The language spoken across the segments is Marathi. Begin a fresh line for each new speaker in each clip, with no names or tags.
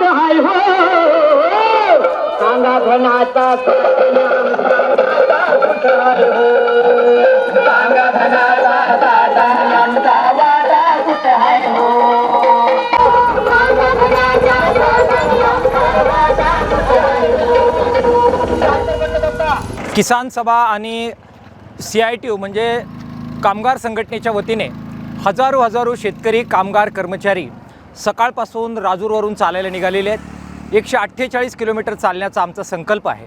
कुठं हाय हो सांगा धनाचा सांगा धनाचा दादा आमचा वाटा कुठं हाय हो सांगा धनाचा दादा आमचा वाटा कुठं हाय हो.
किसान सभा आणि CITU म्हणजे कामगार संघटनेच्या वतीने हजारो शेतकरी कामगार कर्मचारी सकाळपासून राजूरवरून चालायला निघालेले आहेत. 148 किलोमीटर चालण्याचा आमचा संकल्प आहे.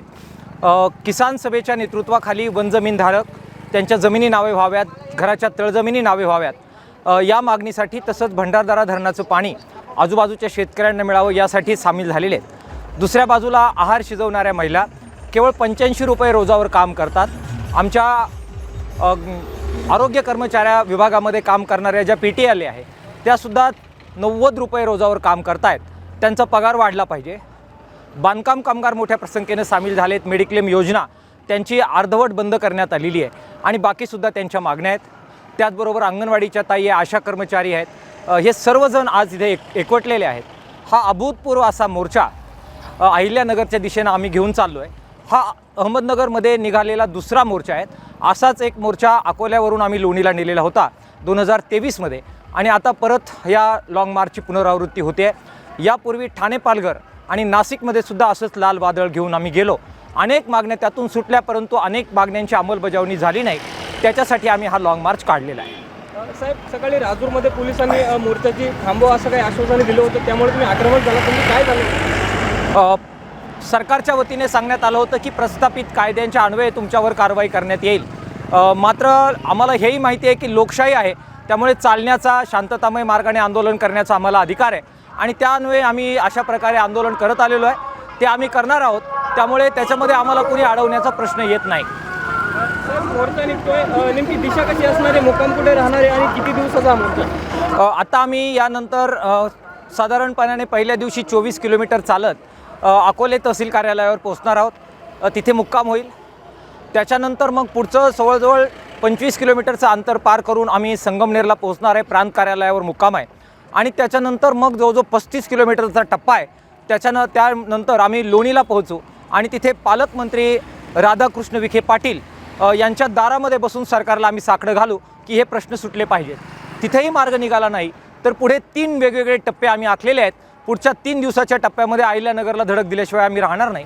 किसान सभेच्या नेतृत्वाखाली वनजमीनधारक त्यांच्या जमिनी नावे व्हाव्यात, घराच्या तळजमिनी नावे व्हाव्यात या मागणीसाठी, तसंच भंडारदरा धरणाचं पाणी आजूबाजूच्या शेतकऱ्यांना मिळावं यासाठी सामील झालेले आहेत. दुसऱ्या बाजूला आहार शिजवणाऱ्या महिला केवळ 85 रुपये रोजावर काम करतात. आमच्या आरोग्य कर्मचाऱ्या विभागामध्ये काम करणाऱ्या ज्या PTL आहे त्यासुद्धा 90 रुपये रोजावर काम करतायत. त्यांचा पगार वाढला पाहिजे. बांधकाम कामगार मोठ्या संख्येनं सामील झालेत. मेडिक्लेम योजना त्यांची अर्धवट बंद करण्यात आलेली आहे आणि बाकीसुद्धा त्यांच्या मागण्या आहेत. त्याचबरोबर अंगणवाडीच्या ताई आहे, आशा कर्मचारी आहेत, हे सर्वजण आज इथे एकवटलेले आहेत. हा अभूतपूर्व असा मोर्चा अहिल्यानगरच्या दिशेनं आम्ही घेऊन चाललो आहे. हा अहमदनगरमध्ये निघालेला दुसरा मोर्चा आहे. असाच एक मोर्चा अकोल्यावरून आम्ही लोणीला नेलेला होता 2023मध्ये आणि आता परत या लाँग मार्चची पुनरावृत्ती होते. यापूर्वी ठाणे, पालघर आणि नाशिकमध्ये सुद्धा असंच लाल वादळ घेऊन आम्ही गेलो. अनेक मागण्या त्यातून सुटल्या, परंतु अनेक मागण्यांची अंमलबजावणी झाली नाही. त्याच्यासाठी आम्ही हा लाँग मार्च काढलेला आहे.
साहेब, सकाळी राजूरमध्ये पोलिसांनी मोर्चाची थांबवा असं काही आश्वासन दिलं होतं, त्यामुळे तुम्ही आक्रमक झाला, तुम्ही काय झालं?
सरकारच्या वतीने सांगण्यात आलं होतं की प्रस्थापित कायद्यांच्या अन्वये तुमच्यावर कारवाई करण्यात येईल. मात्र आम्हाला हेही माहिती आहे की लोकशाही आहे, त्यामुळे चालण्याचा, शांततामय मार्गाने आंदोलन करण्याचा आम्हाला अधिकार आहे आणि त्या अन्वये आम्ही अशा प्रकारे आंदोलन करत आलेलो आहे. ते आम्ही करणार आहोत. त्यामुळे त्याच्यामध्ये आम्हाला कुणी अडवण्याचा प्रश्न येत नाही.
मोर्चा निघतोय, नेमकी दिशा कशी असणार आहे, मुक्काम कुठे राहणार आहे आणि किती दिवसाचा मोर्चा?
आता आम्ही यानंतर साधारणपणाने पहिल्या दिवशी 24 किलोमीटर चालत अकोले तहसील कार्यालयावर पोहोचणार आहोत. तिथे मुक्काम होईल. त्याच्यानंतर मग पुढचं जवळजवळ 25 किलोमीटरचं अंतर पार करून आम्ही संगमनेरला पोहोचणार आहे. प्रांत कार्यालयावर मुक्काम आहे आणि त्याच्यानंतर मग जवळजवळ 35 किलोमीटरचा टप्पा आहे. त्यानंतर आम्ही लोणीला पोहोचू आणि तिथे पालकमंत्री राधाकृष्ण विखे पाटील यांच्या दारामध्ये बसून सरकारला आम्ही साकडं घालू की हे प्रश्न सुटले पाहिजेत. तिथेही मार्ग निघाला नाही तर पुढे 3 वेगवेगळे टप्पे आम्ही आखलेले आहेत. पुढच्या 3 दिवसाच्या टप्प्यामध्ये अहिल्यानगरला धडक दिल्याशिवाय आम्ही राहणार नाही.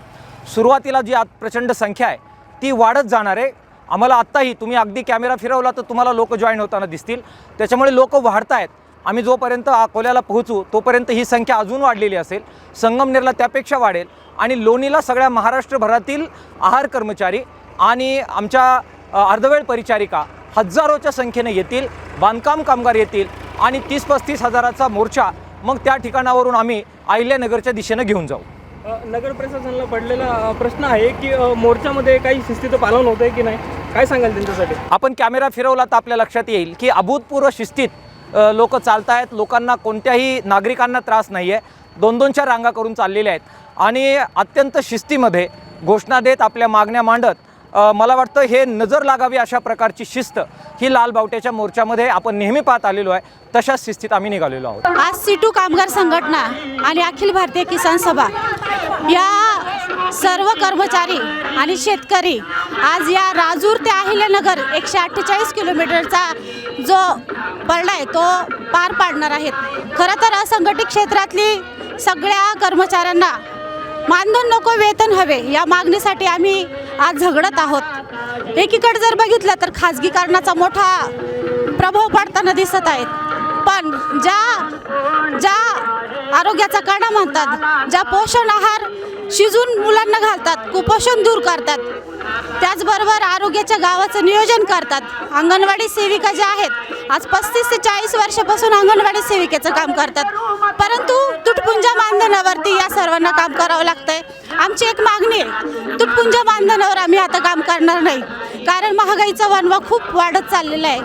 सुरुवातीला जी प्रचंड संख्या आहे ती वाढत जाणार आहे. आम्हाला आत्ताही तुम्ही अगदी कॅमेरा फिरवला तर तुम्हाला लोक जॉईन होताना दिसतील. त्याच्यामुळे लोक वाढत आहेत. आम्ही जोपर्यंत अकोल्याला पोहोचू तोपर्यंत ही संख्या अजून वाढलेली असेल. संगमनेरला त्यापेक्षा वाढेल आणि लोणीला सगळ्या महाराष्ट्रभरातील आहार कर्मचारी आणि आमच्या अर्धवेळ परिचारिका हजारोच्या संख्येने येतील. बांधकाम कामगार येतील आणि 30-35 हजाराचा मोर्चा मग त्या ठिकाणावरून आम्ही अहिल्यानगरच्या दिशेनं घेऊन जाऊ.
नगर प्रशासनाला पडलेला प्रश्न आहे की मोर्चामध्ये काही शिस्तीचं पालन होतं आहे की नाही, काय सांगाल त्यांच्यासाठी?
आपण कॅमेरा फिरवला तर आपल्या लक्षात येईल की अभूतपूर्व शिस्तीत लोक चालत आहेत. लोकांना कोणत्याही नागरिकांना त्रास नाही आहे. 2-2च्या रांगा करून चाललेल्या आहेत आणि अत्यंत शिस्तीमध्ये घोषणा देत आपल्या मागण्या मांडत मला वाटतं हे नजर लागावी अशा प्रकारची शिस्त ही लाल बावट्याच्या मोर्चामध्ये आपण नेहमी पाहत आलेलो आहे. तशाच शिस्तीत आम्ही निघालेलो आहोत.
आज CITU कामगार संघटना आणि अखिल भारतीय किसान सभा या सर्व कर्मचारी आणि शेतकरी आज या राजूर ते अहिल्यानगर 148 किलोमीटरचा जो पल्ला आहे तो पार पाडणार आहेत. खरं तर असंघटित क्षेत्रातली सगळ्या कर्मचाऱ्यांना मानधन नको, वेतन हवे या मागणीसाठी आम्ही आज झगडत आहोत. एकीकडे जर बघितलं तर खाजगीकरणाचा मोठा प्रभाव पडताना दिसत आहेत, पण ज्या आरोग्याचा कणा म्हणतात, ज्या पोषण आहार शिजून मुलांना घालतात, कुपोषण दूर करतात, त्याचबरोबर आरोग्याच्या गावाचं नियोजन करतात. अंगणवाडी सेविका ज्या आहेत आज 35 ते 40 वर्षापासून अंगणवाडी सेविकेचं काम करतात, परंतु तुटपुंजा मानधनावरती या सर्वांना काम करावं लागतंय. आमची एक मागणी आहे, तुटपुंजा मानधनावर आम्ही आता काम करणार नाही, कारण महागाईचा वणवा खूप वाढत चाललेला आहे.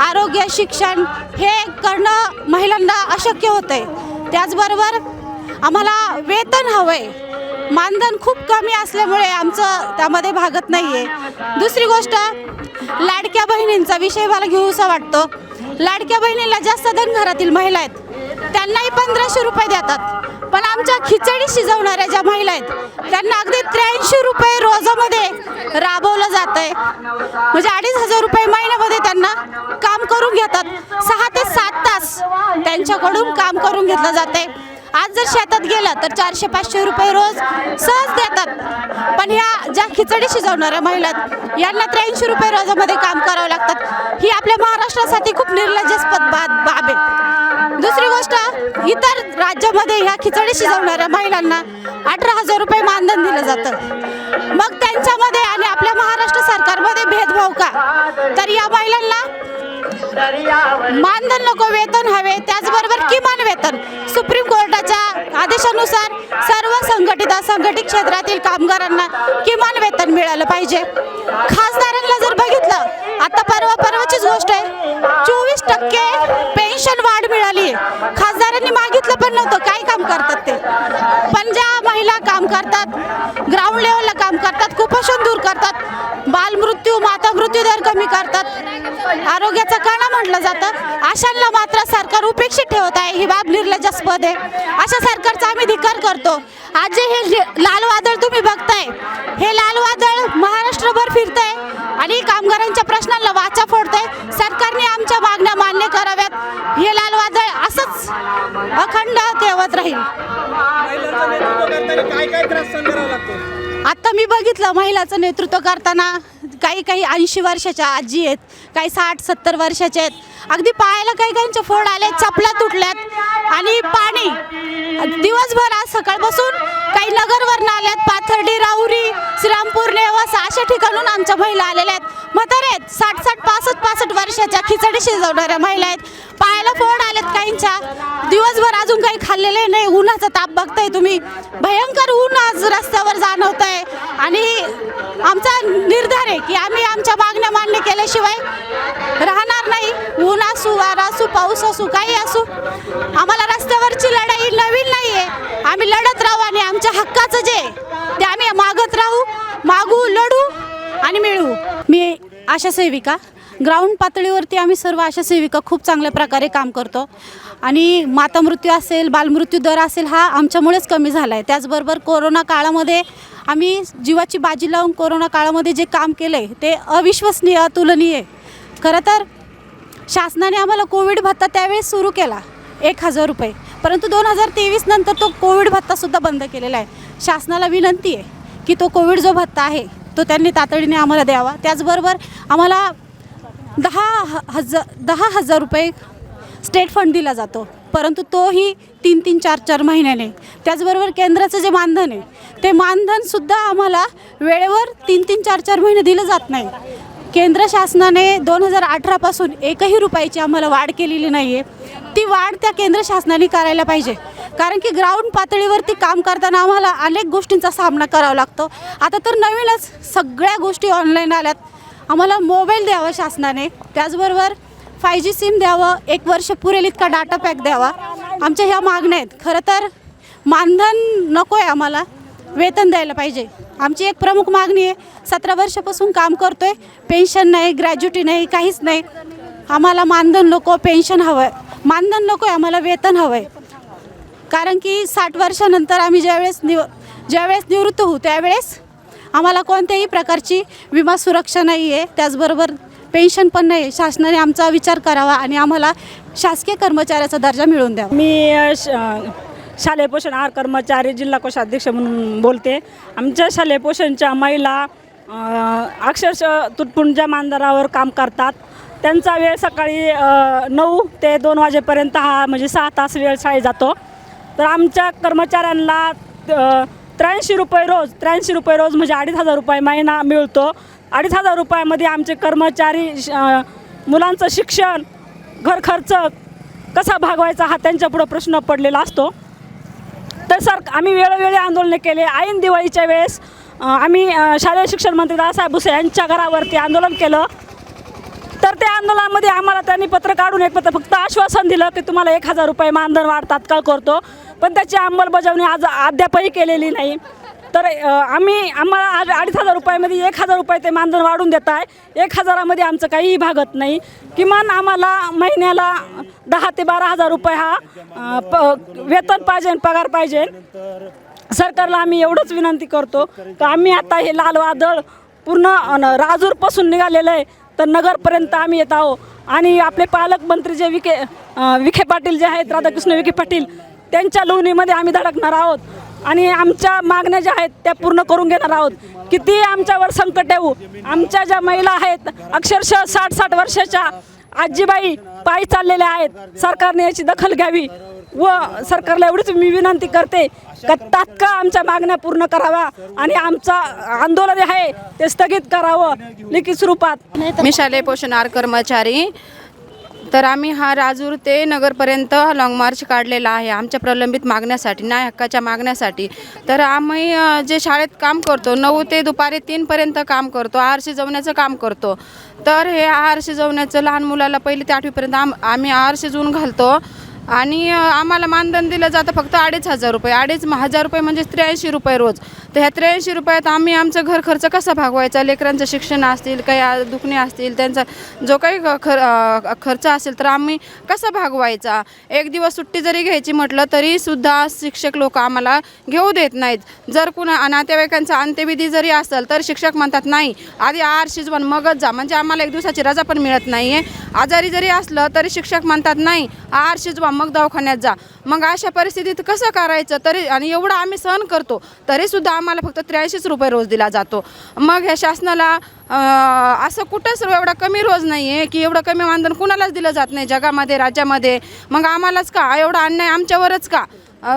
आरोग्य, शिक्षण हे करणं महिलांना अशक्य होतंय. त्याचबरोबर आम्हाला वेतन हवंय. मानधन खूप कमी असल्यामुळे आमचं त्यामध्ये भागत नाही आहे. दुसरी गोष्ट, लाडक्या बहिणींचा विषय मला घेऊसा वाटतो. लाडक्या बहिणीला ज्या सदन घरातील महिला आहेत त्यांनाही 1500 रुपये देतात, पण आमच्या खिचडी शिजवणाऱ्या ज्या महिला आहेत त्यांना अगदी 83 रुपये रोजामध्ये राबवलं जात आहे. म्हणजे 2,500 रुपये महिन्यामध्ये त्यांना काम करून घेतात. 6 ते 7 तास त्यांच्याकडून काम करून घेतलं जाते. आज जर शेतात गेलं तर 400-500 रुपये रोज सहज देतात. पण ह्या ज्या खिचडी शिजवणाऱ्या महिला आहेत यांना 83 रुपये रोजामध्ये काम करावं लागतात. ही आपल्या महाराष्ट्रासाठी खूप निर्लज्जास्पद बाब आहे. दुसरी गोष्ट, इतर राज्यामध्ये ह्या खिचडी शिजवणाऱ्या महिलांना 18,000 रुपये मानधन दिलं जातं. मग त्यांच्यामध्ये आणि आपल्या महाराष्ट्र सरकारमध्ये भेदभाव का? तर या महिलांना मानधन नको, वेतन हवे, त्याचबरोबर किमान वेतन. सुप्रीम कोर्टाच्या आदेशानुसार सर्व संघटित असंघटित क्षेत्रातील कामगारांना किमान वेतन मिळालं पाहिजे. खासदारांना जर बघितलं, आता परवाचीच गोष्ट आहे, 24% पेन्शन वाढ मिळाली आहे. खासदारांनी मागितलं पण नव्हतं, काय काम करतात ते. पण ज्या महिला काम करतात, ग्राउंड लेवलला काम करतात, कुपोषण दूर करतात, बालमृत्यू माता मृत्यू दर कमी करतात, आरोग्याचा कणा म्हटलं जातं, अशांना मात्र सरकार उपेक्षित ठेवत आहे. ही बाब निर्लज्जास्पद आहे. अशा सरकारचा आम्ही धिक्कार करतो. आज जे हे लाल वादळ तुम्ही बघताय, हे लाल वादळ महाराष्ट्रभर फिरतंय आणि कामगारांच्या प्रश्नांना वाचा फोडतंय. सरकारने आमच्या मागण्या मान्य कराव्यात. हे लाल वादळ असंच अखंड तेवत राहील.
महिलांचं नेतृत्व करताना काय काय त्रास सहन करावा लागतो?
आता मी बघितलं महिलाचं नेतृत्व करताना काही 80 वर्षाच्या आजी आहेत, काही 60-70 वर्षाच्या आहेत. अगदी पायाला काही फोड आले, चपला तुटल्यात आणि पाणी दिवसभर आज सकाळपासून काही नगरवरून आल्यात, पाथर्डी, राहुरी, श्रीरामपूर, नेवासा अशा ठिकाणून आमच्या महिला आलेल्या आहेत. म्हातारे आहेत, 60-65 वर्षाच्या खिचडी शिजवणाऱ्या महिला आहेत. पायाला फोड आलेत काहींच्या, दिवसभर अजून काही खाल्लेले नाही. उन्हाचा ताप बघताय तुम्ही, भयंकर ऊन आज रस्त्यावर जाणवत आहे. आणि आमचा निर्धार आहे की आम्ही आमच्या मागण्या मान्य केल्याशिवाय राहणार नाही. ऊन असू, वारा असू, पाऊस असू, काही असू, आम्हाला रस्त्यावरची लढाई नवीन नाही आहे. आम्ही लढत राहू आणि आमच्या हक्काचं जे ते आम्ही मागत राहू, मागू, लढू आणि मिळवू. मी आशा सेविका, ग्राउंड पातळीवरती आम्ही सर्व आशा सेविका खूप चांगल्या प्रकारे काम करतो. आणि माता मृत्यू असेल, बालमृत्यू दर असेल, हा आमच्यामुळेच कमी झाला आहे. त्याचबरोबर कोरोना काळामध्ये आम्ही जीवाची बाजी लावून कोरोना काळामध्ये जे काम केलं आहे ते अविश्वसनीय, अतुलनीय आहे. खरं तर शासनाने आम्हाला कोविड भत्ता त्यावेळेस सुरू केला 1,000 रुपये, परंतु 2023 नंतर तो कोविड भत्तासुद्धा बंद केलेला आहे. शासनाला विनंती आहे की तो कोविड जो भत्ता आहे तो त्यांनी तातडीने आम्हाला द्यावा. त्याचबरोबर आम्हाला 10,000 रुपये स्टेट फंड दिला जातो, परंतु तोही 3-3, 4-4 महिन्याने. त्याचबरोबर केंद्राचं जे मानधन आहे ते मानधनसुद्धा आम्हाला वेळेवर 3-3, 4-4 महिने दिलं जात नाही. केंद्र शासनाने 2018 1ही रुपयाची आम्हाला वाढ केलेली नाही आहे. ती वाढ त्या केंद्र शासनाने करायला पाहिजे, कारण की ग्राउंड पातळीवरती काम करताना आम्हाला अनेक गोष्टींचा सामना करावा लागतो. आता तर नवीनच सगळ्या गोष्टी ऑनलाईन आल्यात. आम्हाला मोबाईल द्यावा शासनाने, त्याचबरोबर 5G सिम द्यावं, 1 वर्ष पुरेल इतका डाटा पॅक द्यावा. आमच्या ह्या मागण्या आहेत. खरं तर मानधन नको आहे, आम्हाला वेतन द्यायला पाहिजे. आमची एक प्रमुख मागणी आहे. 17 वर्षापासून काम करतो आहे, पेन्शन नाही, ग्रॅज्युटी नाही, काहीच नाही. आम्हाला मानधन नको, पेन्शन हवं आहे. मानधन नको आहे, आम्हाला वेतन हवं आहे. कारण की 60 वर्षानंतर आम्ही ज्यावेळेस निवृत्त होऊ त्यावेळेस आम्हाला कोणत्याही प्रकारची विमा सुरक्षा नाही आहे, त्याचबरोबर पेन्शन पण नाही. शासनाने आमचा विचार करावा आणि आम्हाला शासकीय कर्मचाऱ्याचा दर्जा मिळवून द्यावा.
मी शालेय पोषण आहार कर्मचारी जिल्हा कोषाध्यक्ष म्हणून बोलते. आमच्या शालेय पोषणच्या महिला अक्षरशः तुटपुंज्या मानधनावर काम करतात. त्यांचा वेळ सकाळी 9 ते 2 वाजेपर्यंत हा म्हणजे 6 तास वेळ शाळेत जातो. तर आमच्या कर्मचाऱ्यांना 83 रुपये रोज म्हणजे 2,500 रुपये महिना मिळतो. 2,500 रुपयामध्ये आमचे कर्मचारी मुलांचं शिक्षण, घर खर्च कसा भागवायचा हा त्यांच्यापुढं प्रश्न पडलेला असतो. तर आम्ही वेळोवेळी आंदोलने केले. ऐन दिवाळीच्या वेळेस आम्ही शालेय शिक्षण मंत्री दादासाहेब भुसे यांच्या घरावरती आंदोलन केलं. तर त्या आंदोलनामध्ये आम्हाला त्यांनी पत्र काढून फक्त आश्वासन दिलं की तुम्हाला 1,000 रुपये मानधन वाढ तात्काळ करतो, पण त्याची अंमलबजावणी आज अद्यापही केलेली नाही. तर आम्हाला 2,500 रुपयामध्ये 1,000 रुपये ते मानधन वाढून देत आहे. 1,000मध्ये आमचं काहीही भागत नाही. किमान आम्हाला महिन्याला 10,000 ते 12,000 रुपये हा वेतन पाहिजे, पगार पाहिजे. सरकारला आम्ही एवढंच विनंती करतो की आम्ही आता हे लाल वादळ पूर्ण राजूरपासून निघालेलं आहे तर नगरपर्यंत आम्ही येत आहोत. आणि आपले पालकमंत्री जे विखे पाटील जे आहेत, राधाकृष्ण विखे पाटील, त्यांच्या लोणीमध्ये आम्ही धडकणार आहोत आणि आमच्या मागण्या ज्या आहेत त्या पूर्ण करून घेणार आहोत. किती आमच्यावर संकट येऊ, आमच्या ज्या महिला आहेत अक्षरशः 60-60 वर्षाच्या आजीबाई पायी चाललेल्या आहेत. सरकारने याची दखल घ्यावी व सरकारला एवढीच मी विनंती करते का तात्काळ आमच्या मागण्या पूर्ण कराव्या आणि आमचा आंदोलन आहे ते स्थगित करावं लिखित स्वरूपात.
मी शालेय पोषण आहार कर्मचारी. तर आम्ही हा राजूर ते नगरपर्यंत लाँग मार्च काढलेला आहे आमच्या प्रलंबित मागण्यासाठी, न्याय हक्काच्या मागण्यासाठी. तर आम्ही जे शाळेत काम करतो 9 ते दुपारी 3पर्यंत काम करतो, आहार शिजवण्याचं काम करतो. तर हे आहार शिजवण्याचं लहान मुलाला 1ली ते 8वीपर्यंत आम्ही आहार शिजवून घालतो आणि आम्हाला मानधन दिलं जातं फक्त 2,500 रुपये. 2,500 रुपये म्हणजे 83 रुपये रोज. तर ह्या 83 रुपयात आम्ही आमचं घर खर्च कसा भागवायचा, लेकरांचं शिक्षण असतील, काही दुखणे असतील, त्यांचा जो काही खर्च असेल तर आम्ही कसा भागवायचा. एक दिवस सुट्टी जरी घ्यायची म्हटलं तरीसुद्धा शिक्षक लोक आम्हाला घेऊ देत नाहीत. जर कुणा नातेवाईकांचा अंत्यविधी जरी असेल तर शिक्षक म्हणतात नाही आधी आहार शिजवून मगच जा, म्हणजे आम्हाला 1 दिवसाची रजा पण मिळत नाही आहे. आजारी जरी असलं तरी शिक्षक म्हणतात नाही आहार शिजवा मग दवाखान्यात जा. मग अशा परिस्थितीत कसं करायचं तरी, आणि एवढं आम्ही सहन करतो तरीसुद्धा आम्हाला फक्त 83 रुपये रोज दिला जातो. मग ह्या शासनाला असं कुठंच एवढा कमी रोज नाही आहे की एवढं कमी मानधन कुणालाच दिलं जात नाही जगामध्ये, राज्यामध्ये. मग आम्हालाच का एवढा अन्याय आमच्यावरच का?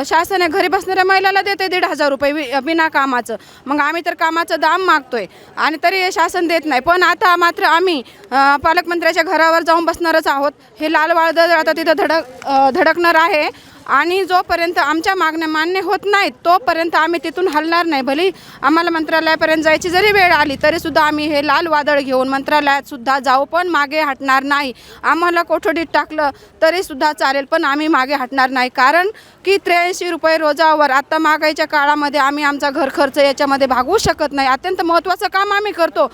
शासन घरी बसणाऱ्या महिलाला देते 1,500 रुपये बिना कामाचं. मग आम्ही तर कामाचं दाम मागतोय आणि तरी हे शासन देत नाही. पण आता मात्र आम्ही पालकमंत्र्याच्या घरावर जाऊन बसणारच आहोत. हे लाल वादळ आता तिथं धडकणार आहे आणि जोपर्यंत आमच्या मागण्या मान्य होत नाहीत तोपर्यंत आम्ही तिथून हलणार नाही. भले आम्हाला मंत्रालयापर्यंत जायची जरी वेळ आली तरीसुद्धा आम्ही हे लाल वादळ घेऊन मंत्रालयात सुद्धा जाऊ, पण मागे हटणार नाही. आम्हाला कोठडीत टाकलं तरीसुद्धा चालेल, पण आम्ही मागे हटणार नाही. कारण की 83 रुपये रोजावर आत्ता महागाईच्या काळामध्ये आम्ही आमचा घर खर्च याच्यामध्ये भागवू शकत नाही. अत्यंत महत्त्वाचं काम आम्ही करतो.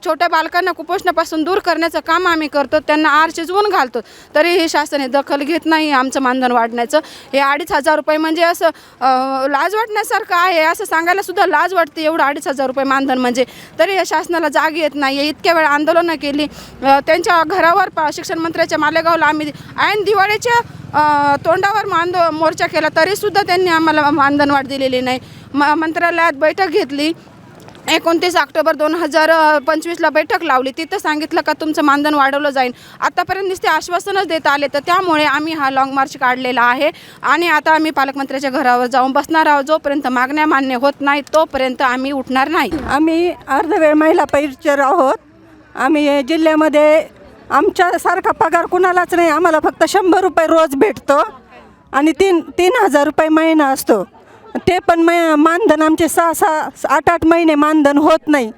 छोट्या बालकांना कुपोषणापासून दूर करण्याचं काम आम्ही करतो, त्यांना आहार शिजवून घालतो. तरी हे शासन दखल घेत नाही आमचं मानधन वाढण्याचं. हे 2,500 रुपये म्हणजे असं लाज वाटण्यासारखं आहे, असं सांगायला सुद्धा लाज वाटते. एवढं 2,500 रुपये मानधन म्हणजे तरी या शासनाला जाग येत नाही. इतक्या वेळ आंदोलनं केली त्यांच्या घरावर, शिक्षण मंत्र्याच्या मालेगावला आम्ही ऐन दिवाळीच्या तोंडावर मोर्चा केला तरीसुद्धा त्यांनी आम्हाला मानधन वाढ दिलेली नाही. मंत्रालयात बैठक घेतली, 29 ऑक्टोबर 2025ला बैठक लावली. तिथं सांगितलं का तुमचं मानधन वाढवलं जाईल. आतापर्यंत नुसते आश्वासनच देत आले. तर त्यामुळे आम्ही हा लाँग मार्च काढलेला आहे आणि आता आम्ही पालकमंत्र्याच्या घरावर जाऊन बसणार आहोत. जोपर्यंत मागण्या मान्य होत नाही तोपर्यंत आम्ही उठणार नाही.
आम्ही अर्धवेळ महिला परिचर आहोत. आम्ही जिल्ह्यामध्ये आमच्यासारखा पगार कुणालाच नाही. आम्हाला फक्त 100 रुपये रोज भेटतो आणि 3,000 रुपये महिना असतो. ते पण मानधन आमचे 6-8 महिने मानधन होत नाही.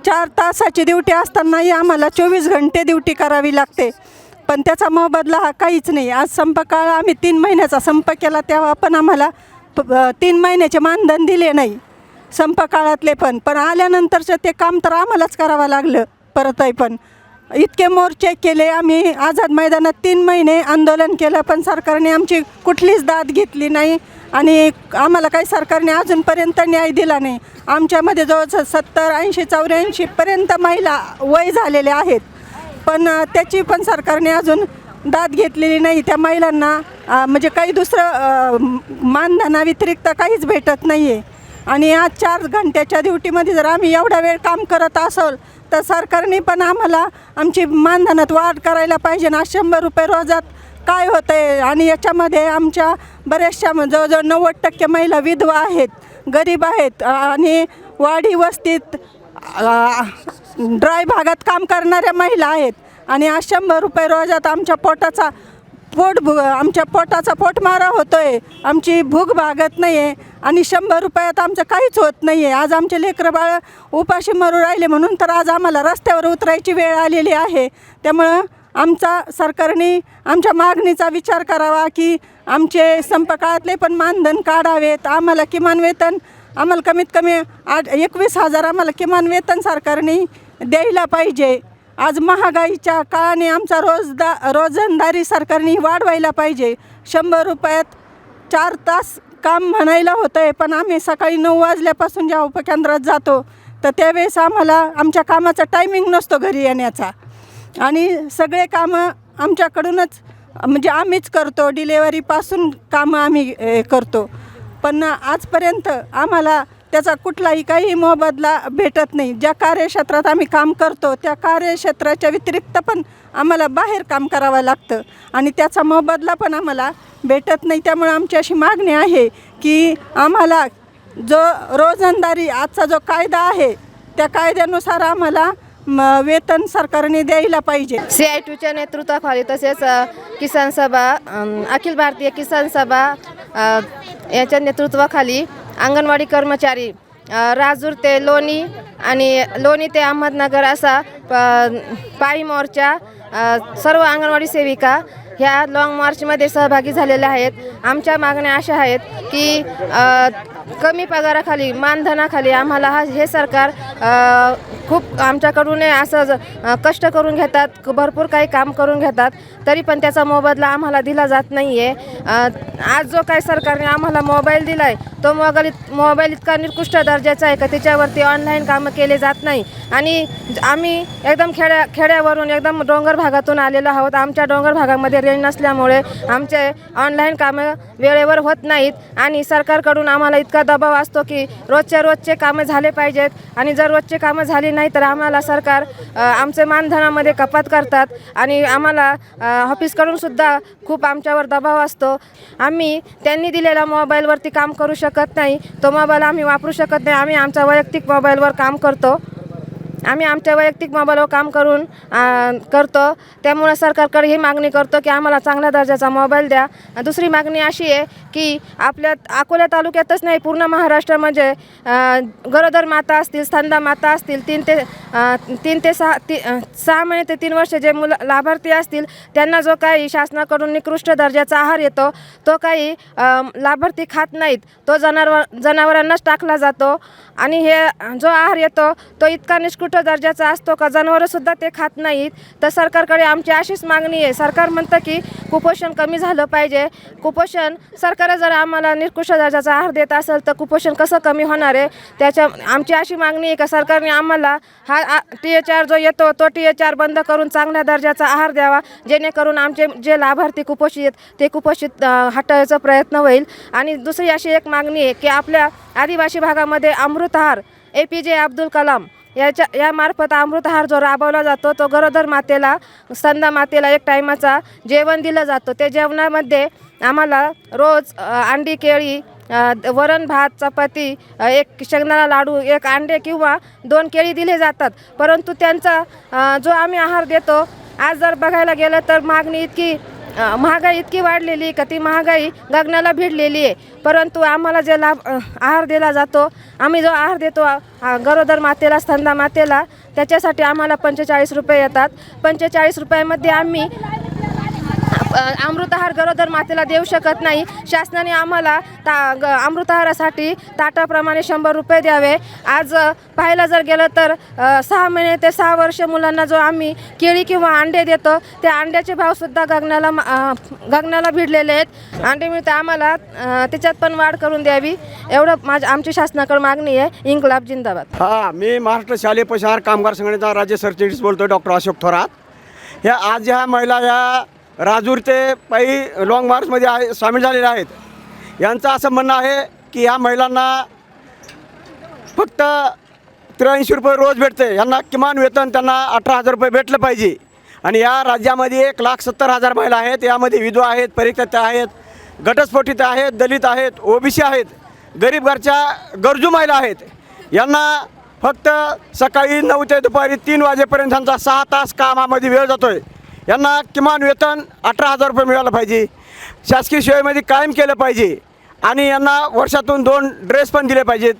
4 तासाची ड्युटी असतानाही आम्हाला 24 घंटे ड्युटी करावी लागते, पण त्याचा मोबदला हा काहीच नाही. आज संपकाळ आम्ही 3 महिन्याचा संप केला तेव्हा पण आम्हाला 3 महिन्याचे मानधन दिले नाही संपकाळातले पण आल्यानंतरचं ते काम तर आम्हालाच करावं लागलं परतही. पण इतके मोर्चे केले आम्ही आझाद मैदानात 3 महिने आंदोलन केलं, पण सरकारने आमची कुठलीच दाद घेतली नाही आणि आम्हाला काही सरकारने अजूनपर्यंत न्याय दिला नाही. आमच्यामध्ये जवळजवळ 70, 80, 84पर्यंत महिला वय झालेले आहेत, पण त्याची पण सरकारने अजून दाद घेतलेली नाही. त्या महिलांना म्हणजे काही दुसरं मानधनाव्यतिरिक्त काहीच भेटत नाही आहे. आणि आज 4 घंट्याच्या ड्युटीमध्ये जर आम्ही एवढा वेळ काम करत असेल तर सरकारने पण आम्हाला आमची मानधनात वाढ करायला पाहिजे ना. 100 रुपये रोजात काय होतं आहे? आणि याच्यामध्ये आमच्या बऱ्याचशा जवळजवळ 90% महिला विधवा आहेत, गरीब आहेत आणि वाडी वस्तीत ड्राय भागात काम करणाऱ्या महिला आहेत. आणि 100 रुपये रोजात आमच्या पोटाचा पोटमारा होतो आहे. आमची भूक भागत नाही आहे आणि 100 रुपयात आमचं काहीच होत नाही आहे. आज आमचे लेकरं बाळ उपाशी मरू राहिले म्हणून तर आज आम्हाला रस्त्यावर उतरायची वेळ आलेली आहे. त्यामुळं आमचा सरकारने आमच्या मागणीचा विचार करावा की आमचे संपकाळातले पण मानधन काढावेत. आम्हाला किमान वेतन आम्हाला कमीत कमी 21,000 आम्हाला किमान वेतन सरकारने द्यायला पाहिजे. आज महागाईच्या काळाने आमचा रोजंदारी सरकारने वाढवायला पाहिजे. 100 रुपयात 4 तास काम म्हणायला होतं आहे, पण आम्ही सकाळी 9 वाजल्यापासून जेव्हा उपकेंद्रात जातो तर त्यावेळेस आम्हाला आमच्या कामाचा टायमिंग नसतो घरी येण्याचा, आणि सगळे कामं आमच्याकडूनच म्हणजे आम्हीच करतो. डिलेवरीपासून कामं आम्ही करतो, पण आजपर्यंत आम्हाला त्याचा कुठलाही काही मोबदला भेटत नाही. ज्या कार्यक्षेत्रात आम्ही काम करतो त्या कार्यक्षेत्राच्या व्यतिरिक्त पण आम्हाला बाहेर काम करावं लागतं आणि त्याचा मोबदला पण आम्हाला भेटत नाही. त्यामुळे आमची अशी मागणी आहे की आम्हाला जो रोजंदारी आजचा जो कायदा आहे त्या कायद्यानुसार आम्हाला वेतन सरकारने द्यायला पाहिजे.
CITUच्या नेतृत्वाखाली तसेच किसान सभा, अखिल भारतीय किसान सभा याच्या नेतृत्वाखाली अंगणवाडी कर्मचारी राजूर ते लोणी आणि लोणी ते अहमदनगर असा पायी मोर्चा सर्व अंगणवाडी सेविका ह्या लाँग मार्चमध्ये सहभागी झालेल्या आहेत. आमच्या मागण्या अशा आहेत की कमी पगाराखाली मानधनाखाली आम्हाला हे सरकार खूप आमच्याकडून असं कष्ट करून घेतात, भरपूर काही काम करून घेतात, तरी पण त्याचा मोबदला आम्हाला दिला जात नाही आहे. आज जो काही सरकारने आम्हाला मोबाईल दिला आहे तो मोबाईल इतका निकृष्ट दर्जाचा आहे का त्याच्यावरती ऑनलाईन कामं केले जात नाही. आणि आम्ही एकदम खेड्यावरून एकदम डोंगर भागातून आलेलो आहोत. आमच्या डोंगर भागामध्ये रेंज नसल्यामुळे आमचे ऑनलाईन कामं वेळेवर होत नाहीत आणि सरकारकडून आम्हाला इतका दबाव असतो की रोजचे कामं झाले पाहिजेत, आणि जर रोजचे कामं झाली नाही तर आम्हाला सरकार आमचे मानधनामध्ये कपात करतात आणि आम्हाला ऑफिसकडून सुद्धा खूप आमच्यावर दबाव असतो. आम्ही त्यांनी दिलेल्या मोबाईलवरती काम करू शकत नाही, तो मोबाईल आम्ही वापरू शकत नाही. आम्ही आमच्या वैयक्तिक मोबाईलवर काम करतो. त्यामुळे सरकारकडे ही मागणी करतो की आम्हाला चांगल्या दर्जाचा मोबाईल द्या. दुसरी मागणी अशी आहे की आपल्या अकोला तालुक्यातच नाही पूर्ण महाराष्ट्रामध्ये गरोदर माता असतील, स्तनदा माता असतील, 3 ते 6 महिने ते 3 वर्ष जे लाभार्थी असतील त्यांना जो काही शासनाकडून निकृष्ट दर्जाचा आहार येतो तो काही लाभार्थी खात नाहीत, तो जनावरांनाच टाकला जातो. आणि हे जो आहार येतो तो इतका निकृष्ट दर्जाचा असतो का जनावरंसुद्धा ते खात नाहीत. तर सरकारकडे आमची अशीच मागणी आहे. सरकार म्हणतं की कुपोषण कमी झालं पाहिजे. सरकार जर आम्हाला निकृष्ट दर्जाचा आहार देत असेल तर कुपोषण कसं कमी होणार आहे. आमची अशी मागणी आहे का सरकारने आम्हाला हा THR जो येतो तो THR बंद करून चांगल्या दर्जाचा आहार द्यावा, जेणेकरून आमचे जे लाभार्थी कुपोषित ते कुपोषित हटवायचा प्रयत्न होईल. आणि दुसरी अशी एक मागणी आहे की आपल्या आदिवासी भागामध्ये अमृतहार APJ अब्दुल कलाम यामार्फत अमृतहार जो राबवला जातो तो गरोदर मातेला, स्तनदा मातेला 1 टायमाचा जेवण दिलं जातं. त्या जेवणामध्ये आम्हाला रोज अंडी, केळी, वरण भात, चपाती, 1 शेंगदाणा लाडू, 1 अंडे किंवा 2 केळी दिले जातात. परंतु त्यांचा जो आम्ही आहार देतो आज जर बघायला गेलं तर महागाई इतकी वाढलेली का ती महागाई गगनाला भिडलेली आहे. परंतु आम्हाला जे आहार दिला जातो, आम्ही जो आहार देतो गरोदर मातेला, स्तनदा मातेला, त्याच्यासाठी आम्हाला 45 रुपये येतात. 45 रुपयामध्ये आम्ही अमृतहार गरोदर मातेला देऊ शकत नाही. शासनाने आम्हाला अमृतहारासाठी ताटाप्रमाणे 100 रुपये द्यावे. आज पाहायला जर गेलं तर 6 महिने ते 6 वर्ष मुलांना जो आम्ही केळी किंवा अंडे देतो त्या अंड्याचे भावसुद्धा गगनाला भिडलेले आहेत. अंडे मिळते आम्हाला त्याच्यात पण वाढ करून द्यावी, एवढं आमची शासनाकडे मागणी आहे. इन्कलाब जिंदाबाद.
मी महाराष्ट्र शालेय पोषण आहार कामगार संघटनेचा राज्य सरचिटणीस बोलतो, डॉक्टर अशोक थोरात. ह्या महिला ह्या राजूर ते पायी लाँग मार्चमध्ये सामील झालेल्या आहेत. यांचं असं म्हणणं आहे की या महिलांना फक्त 83 रुपये रोज भेटते. यांना किमान वेतन त्यांना 18,000 रुपये भेटलं पाहिजे. आणि या राज्यामध्ये 1,70,000 महिला आहेत. यामध्ये विधवा आहेत, परित्यक्त्या आहेत, घटस्फोटित आहेत, दलित आहेत, OBC आहेत, गरीब घरच्या गरजू महिला आहेत. यांना फक्त सकाळी 9 ते दुपारी 3 वाजेपर्यंत त्यांचा 6 तास कामामध्ये वेळ जातो आहे. यांना किमान वेतन 18,000 रुपये मिळालं पाहिजे. शासकीय सेवेमध्ये कायम केलं पाहिजे आणि यांना वर्षातून 2 ड्रेस पण दिले पाहिजेत.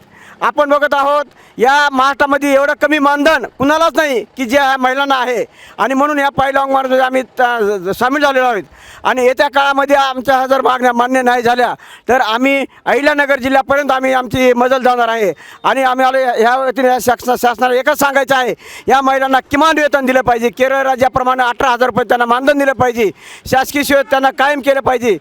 आपण बघत आहोत या महाराष्ट्रामध्ये एवढं कमी मानधन कुणालाच नाही की जे ह्या महिलांना आहे, आणि म्हणून या पायी लॉंग मार्चमध्ये आम्ही सामील झालेलो आहोत. आणि येत्या काळामध्ये आमच्या ह्या जर मागण्या मान्य नाही झाल्या तर आम्ही अहिल्यानगर जिल्ह्यापर्यंत आमची मजल जाणार आहे. आणि आम्हाला ह्या वतीने शासनाला एकच सांगायचं आहे, या महिलांना किमान वेतन दिलं पाहिजे. केरळ राज्याप्रमाणे 18,000 रुपये त्यांना मानधन दिलं पाहिजे. शासकीय सेवेत त्यांना कायम केलं पाहिजे.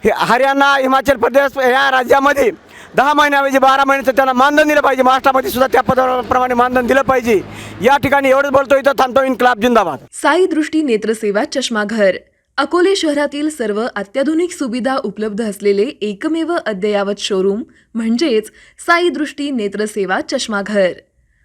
हरियाणा, हिमाचल प्रदेश या राज्यामध्ये 10 महिन्याऐवजी 12 महिन्याचं त्यांना मानधन दिलं पाहिजे. महाराष्ट्रामध्ये सुद्धा त्या पदाप्रमाणे मानधन दिलं पाहिजे. या ठिकाणी एवढंच बोलतो, इथं थांबतो. इन्क्लाब जिंदाबाद.
साई दृष्टी नेत्रसेवा चष्माघर अकोले शहरातील सर्व अत्याधुनिक सुविधा उपलब्ध असलेले एकमेव अद्ययावत शोरूम म्हणजेच साई दृष्टी नेत्रसेवा चष्माघर.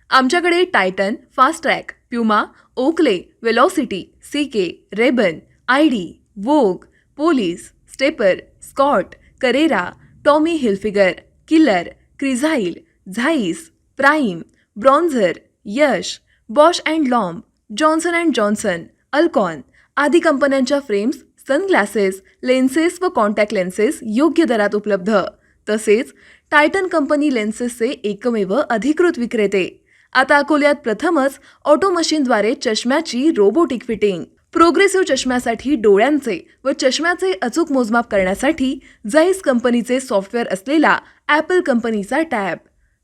आमच्याकडे Titan, Fastrack, Puma, Oakley, Velocity, CK, Rayban, ID, Vogue, Police, Stepper, Scott, Carrera, Tommy Hilfiger, Killer, Crizal, Zeiss, Prime, Bronzer, Yash, Bausch and Lomb, Johnson and Johnson, Alcon आदी कंपन्यांच्या फ्रेम्स, सनग्लासेस, लेन्सेस व कॉन्टॅक्ट लेन्सेस योग्य दरात उपलब्ध. तसेच टायटन कंपनी लेन्सेसचे एकमेव अधिकृत विक्रेते. आता अकोल्यात प्रथमच ऑटो मशीनद्वारे चष्म्याची रोबोटिक फिटिंग. प्रोग्रेसिव्ह चष्म्यासाठी डोळ्यांचे व चष्म्याचे अचूक मोजमाप करण्यासाठी जाईस कंपनीचे सॉफ्टवेअर असलेला ॲपल कंपनीचा टॅब.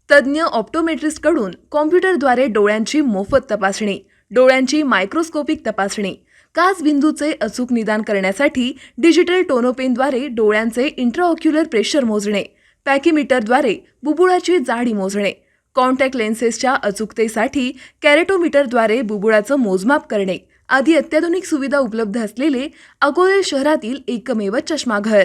तज्ज्ञ ऑप्टोमेट्रिस्टकडून कॉम्प्युटरद्वारे डोळ्यांची मोफत तपासणी, डोळ्यांची मायक्रोस्कोपिक तपासणी, काच बिंदूचे अचूक निदान करण्यासाठी डिजिटल टोनोपेनद्वारे डोळ्यांचे इंट्राऑक्युलर प्रेशर मोजणे, पॅकीमीटरद्वारे बुबुळाची जाडी मोजणे, कॉन्टॅक्ट लेन्सेसच्या अचूकतेसाठी कॅरेटोमीटरद्वारे बुबुळाचं मोजमाप करणे आदी अत्याधुनिक सुविधा उपलब्ध असलेले अकोले शहरातील एकमेव चष्माघर.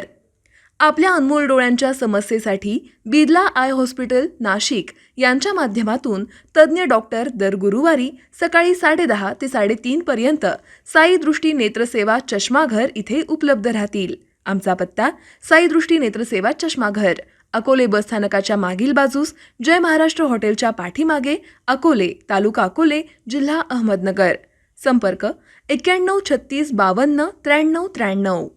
आपल्या अनमोल डोळ्यांच्या समस्येसाठी बिर्ला आय हॉस्पिटल नाशिक यांच्या माध्यमातून तज्ज्ञ डॉक्टर दर गुरुवारी सकाळी 10:30 ते 3:30 पर्यंत साई दृष्टी नेत्रसेवा चष्माघर इथे उपलब्ध राहतील. आमचा पत्ता साई दृष्टी नेत्रसेवा चष्माघर, अकोले बसस्थानकाच्या मागील बाजूस, जय महाराष्ट्र हॉटेलच्या पाठीमागे, अकोले, तालुका अकोले, जिल्हा अहमदनगर. संपर्क 91 36 52 93 93.